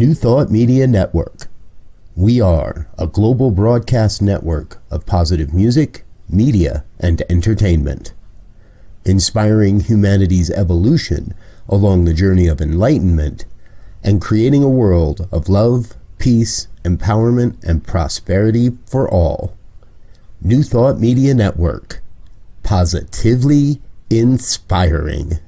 New Thought Media Network. We are a global broadcast network of positive music, media, and entertainment, inspiring humanity's evolution along the journey of enlightenment and creating a world of love, peace, empowerment, and prosperity for all. New Thought Media Network. Positively inspiring.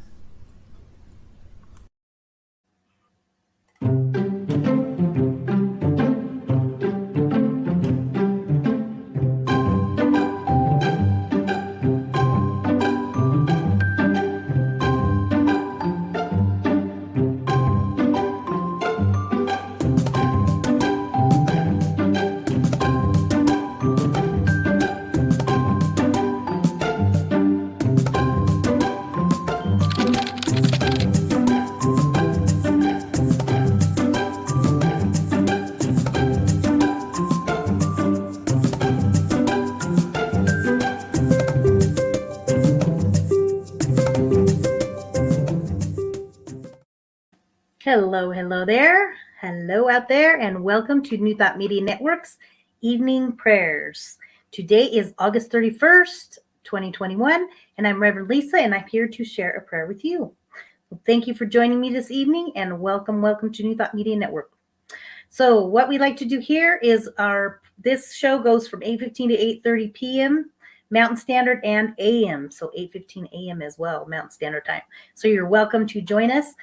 Hello there. Hello out there, and welcome to New Thought Media Network's Evening Prayers. Today is August 31st, 2021, and I'm Rev Lisa, and I'm here to share a prayer with you. Well, thank you for joining me this evening, and welcome to New Thought Media Network. So what we like to do here is this show goes from 8:15 to 8:30 p.m. Mountain Standard and AM, so 8:15 a.m. as well, Mountain Standard Time. So you're welcome to join us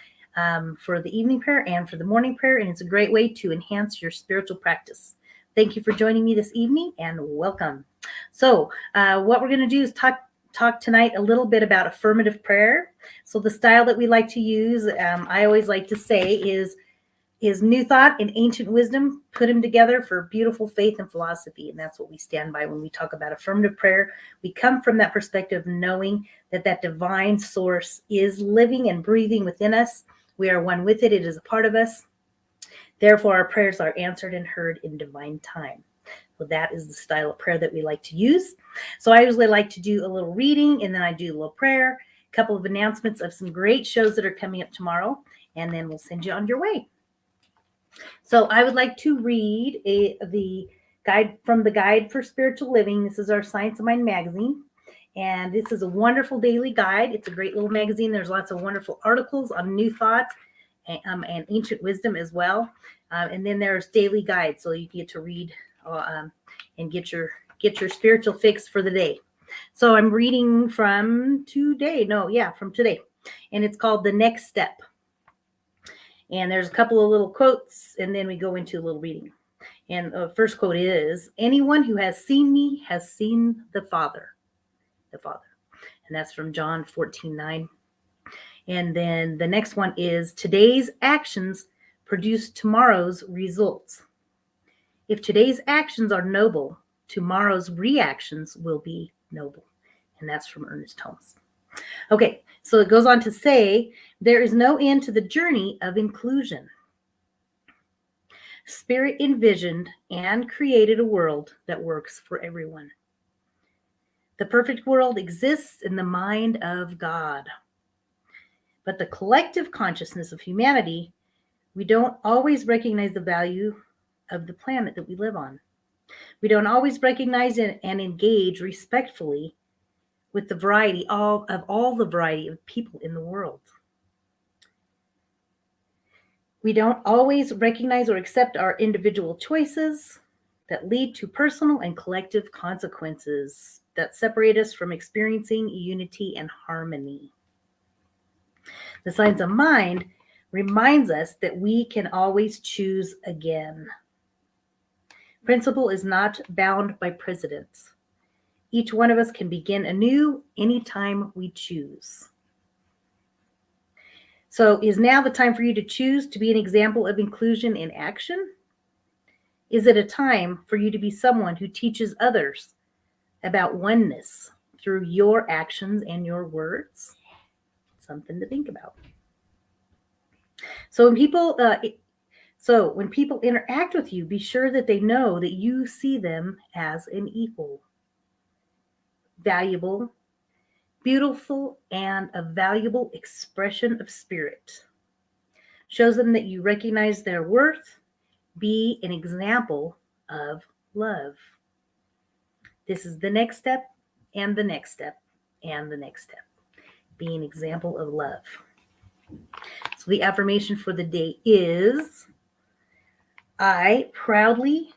for the evening prayer and for the morning prayer, and it's a great way to enhance your spiritual practice. Thank you for joining me this evening, and welcome. So what we're going to do is talk tonight a little bit about affirmative prayer. So the style that we like to use, I always like to say, is new thought and ancient wisdom. Put them together for beautiful faith and philosophy, and that's what we stand by when we talk about affirmative prayer. We come from that perspective, knowing that divine source is living and breathing within us. We are one with it. It is a part of us. Therefore, our prayers are answered and heard in divine time. So that is the style of prayer that we like to use. So I usually like to do a little reading, and then I do a little prayer, a couple of announcements of some great shows that are coming up tomorrow, and then we'll send you on your way. So I would like to read the guide from the Guide for Spiritual Living. This is our Science of Mind magazine. And this is a wonderful daily guide. It's a great little magazine. There's lots of wonderful articles on new thoughts and ancient wisdom as well. And then there's daily guides, so you get to read and get your spiritual fix for the day. So I'm reading from today. And it's called The Next Step. And there's a couple of little quotes, and then we go into a little reading. And the first quote is, "Anyone who has seen me has seen the Father." The Father. And that's from John 14:9. And then the next one is, "Today's actions produce tomorrow's results. If today's actions are noble, tomorrow's reactions will be noble." And that's from Ernest Holmes. Okay, so it goes on to say, "There is no end to the journey of inclusion. Spirit envisioned and created a world that works for everyone. The perfect world exists in the mind of God. But the collective consciousness of humanity, we don't always recognize the value of the planet that we live on. We don't always recognize and engage respectfully with the variety of all the variety of people in the world. We don't always recognize or accept our individual choices that lead to personal and collective consequences that separate us from experiencing unity and harmony. The Science of Mind reminds us that we can always choose again. Principle is not bound by precedents. Each one of us can begin anew anytime we choose. So is now the time for you to choose to be an example of inclusion in action? Is it a time for you to be someone who teaches others about oneness through your actions and your words? Something to think about. So when people interact with you, be sure that they know that you see them as an equal, valuable, beautiful, and a valuable expression of spirit. Shows them that you recognize their worth. Be an example of love. This is the next step, and the next step, and the next step. Be an example of love. So the affirmation for the day is, I proudly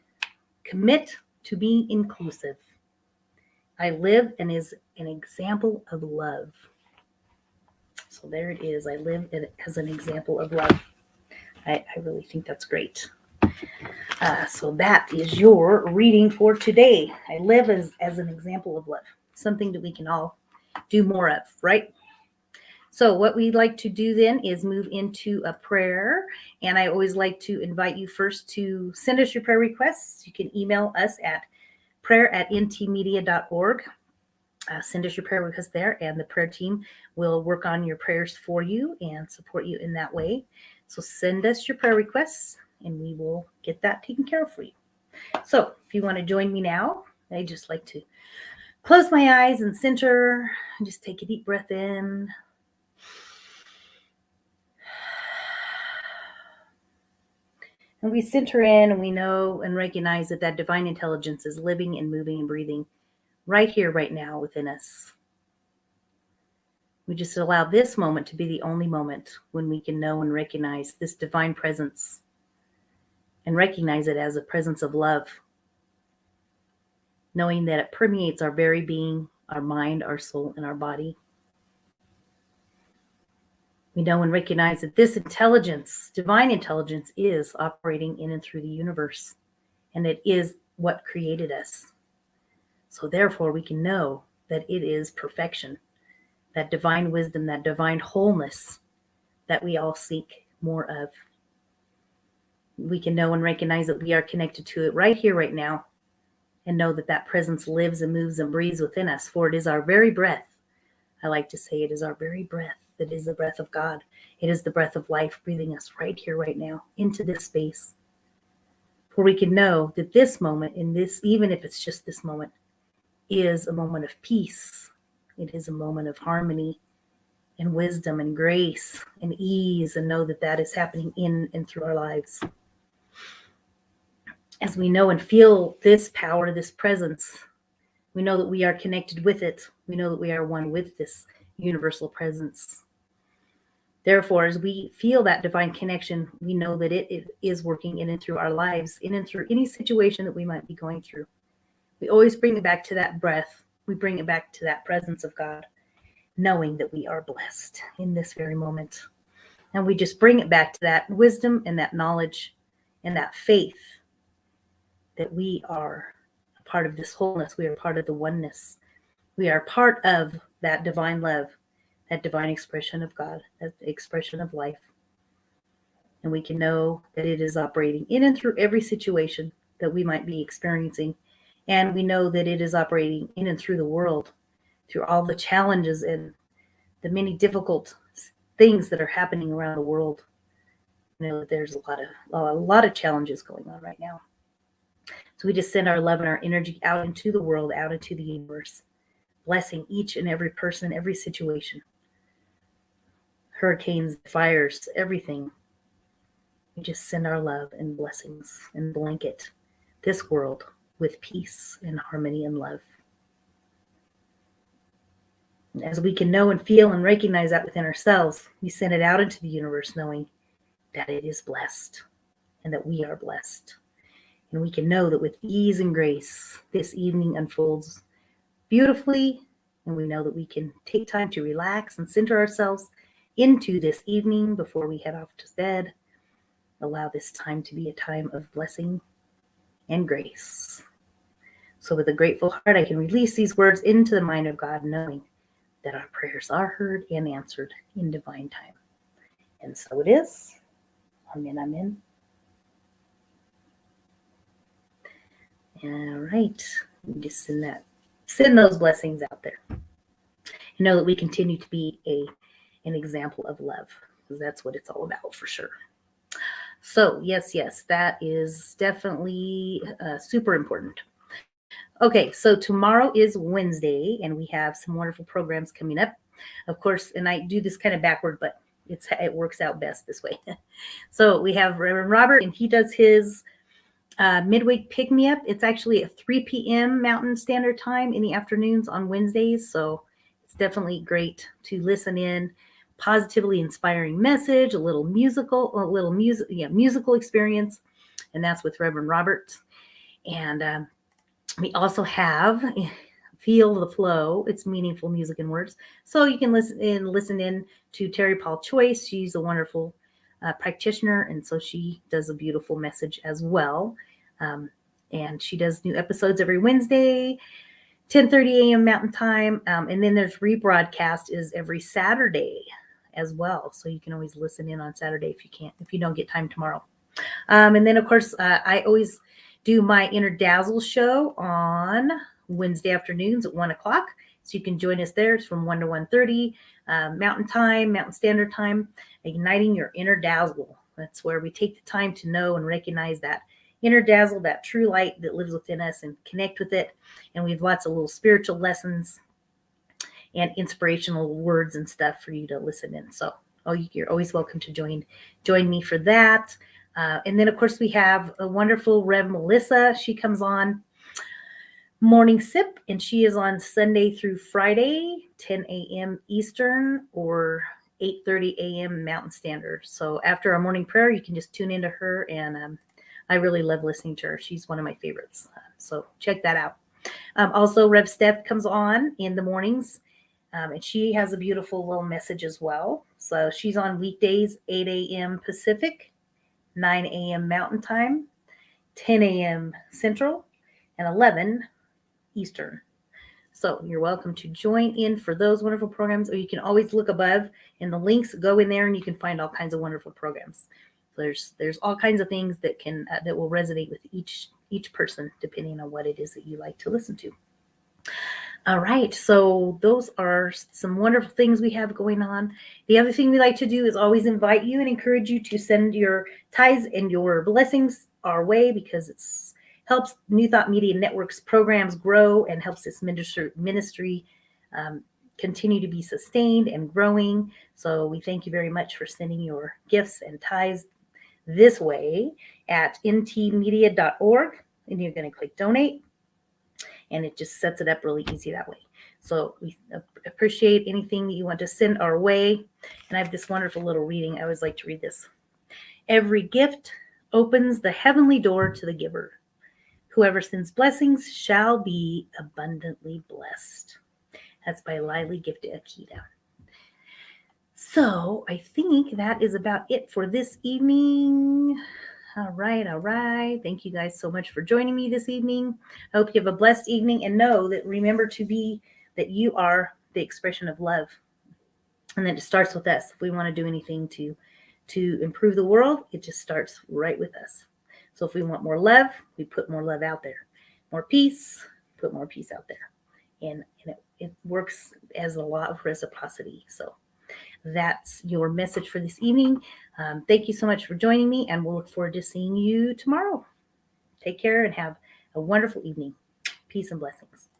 commit to being inclusive. I live and is an example of love. So there it is. I live as an example of love. I really think that's great. So that is your reading for today. I live as an example of love. Something that we can all do more of, right? So what we'd like to do then is move into a prayer. And I always like to invite you first to send us your prayer requests. You can email us at prayer@ntmedia.org. Send us your prayer requests there, and the prayer team will work on your prayers for you and support you in that way. So send us your prayer requests, and we will get that taken care of for you. So if you want to join me now, I just like to close my eyes and center, and just take a deep breath in. And we center in, and we know and recognize that that divine intelligence is living and moving and breathing right here, right now within us. We just allow this moment to be the only moment when we can know and recognize this divine presence and recognize it as a presence of love, knowing that it permeates our very being, our mind, our soul, and our body. We know and recognize that this intelligence, divine intelligence, is operating in and through the universe, and it is what created us. So therefore, we can know that it is perfection, that divine wisdom, that divine wholeness that we all seek more of. We can know and recognize that we are connected to it right here, right now, and know that that presence lives and moves and breathes within us, for it is our very breath. I like to say it is our very breath that is the breath of God. It is the breath of life breathing us right here, right now, into this space, where we can know that this moment, in this, even if it's just this moment, is a moment of peace. It is a moment of harmony and wisdom and grace and ease, and know that that is happening in and through our lives. As we know and feel this power, this presence, we know that we are connected with it. We know that we are one with this universal presence. Therefore, as we feel that divine connection, we know that it is working in and through our lives, in and through any situation that we might be going through. We always bring it back to that breath. We bring it back to that presence of God, knowing that we are blessed in this very moment. And we just bring it back to that wisdom and that knowledge and that faith that we are a part of this wholeness. We are part of the oneness. We are part of that divine love, that divine expression of God, that expression of life. And we can know that it is operating in and through every situation that we might be experiencing. And we know that it is operating in and through the world, through all the challenges and the many difficult things that are happening around the world. You know that there's a lot of challenges going on right now. So we just send our love and our energy out into the world, out into the universe, blessing each and every person, every situation. Hurricanes, fires, everything. We just send our love and blessings and blanket this world with peace and harmony and love. And as we can know and feel and recognize that within ourselves, we send it out into the universe knowing that it is blessed and that we are blessed. And we can know that with ease and grace, this evening unfolds beautifully. And we know that we can take time to relax and center ourselves into this evening before we head off to bed. Allow this time to be a time of blessing and grace. So with a grateful heart, I can release these words into the mind of God, knowing that our prayers are heard and answered in divine time. And so it is. Amen, amen. All right. Just send those blessings out there. And know that we continue to be an example of love, because that's what it's all about for sure. So yes, that is definitely super important. Okay, so tomorrow is Wednesday, and we have some wonderful programs coming up. Of course, and I do this kind of backward, but it works out best this way. So we have Reverend Robert, and he does his midweek pick me up. It's actually at 3 p.m. Mountain Standard Time in the afternoons on Wednesdays. So it's definitely great to listen in. Positively inspiring message, a little musical experience, and that's with Reverend Robert. And we also have Feel the Flow. It's meaningful music and words. So you can listen in to Terry Paul Choice. She's a wonderful practitioner, and so she does a beautiful message as well. And she does new episodes every Wednesday, 10:30 a.m. Mountain Time. And then there's rebroadcast is every Saturday as well. So you can always listen in on Saturday if you don't get time tomorrow. And then of course, I always do my Inner Dazzle show on Wednesday afternoons at 1:00. So you can join us there. It's from 1 to 1:30 Mountain Time, Mountain Standard Time, igniting your inner dazzle. That's where we take the time to know and recognize that inner dazzle, that true light that lives within us, and connect with it. And we have lots of little spiritual lessons and inspirational words and stuff for you to listen in. So you're always welcome to join me for that. And then of course we have a wonderful Rev Melissa. She comes on Morning Sip, and she is on Sunday through Friday, 10 a.m. Eastern or 8:30 a.m. Mountain Standard. So after our morning prayer, you can just tune into her, and I really love listening to her. She's one of my favorites. So check that out. Also, Rev Steph comes on in the mornings, and she has a beautiful little message as well. So she's on weekdays, 8 a.m. Pacific, 9 a.m. Mountain Time, 10 a.m. Central, and 11 Eastern. So you're welcome to join in for those wonderful programs, or you can always look above in the links, go in there, and you can find all kinds of wonderful programs. There's all kinds of things that will resonate with each person depending on what it is that you like to listen to. All right, so those are some wonderful things we have going on. The other thing we like to do is always invite you and encourage you to send your tithes and your blessings our way, because it helps New Thought Media Network's programs grow and helps this ministry continue to be sustained and growing. So we thank you very much for sending your gifts and tithes this way at ntmedia.org, and you're going to click donate, and it just sets it up really easy that way. So we appreciate anything that you want to send our way. And I have this wonderful little reading. I always like to read this. Every gift opens the heavenly door to the giver. Whoever sends blessings shall be abundantly blessed. That's by Lily Gifted Akita. So I think that is about it for this evening. All right. Thank you guys so much for joining me this evening. I hope you have a blessed evening, and remember that you are the expression of love. And then it starts with us. If we want to do anything to improve the world, it just starts right with us. So if we want more love, we put more love out there. More peace, put more peace out there. And it works as a law of reciprocity. So that's your message for this evening. Thank you so much for joining me, and we'll look forward to seeing you tomorrow. Take care and have a wonderful evening. Peace and blessings.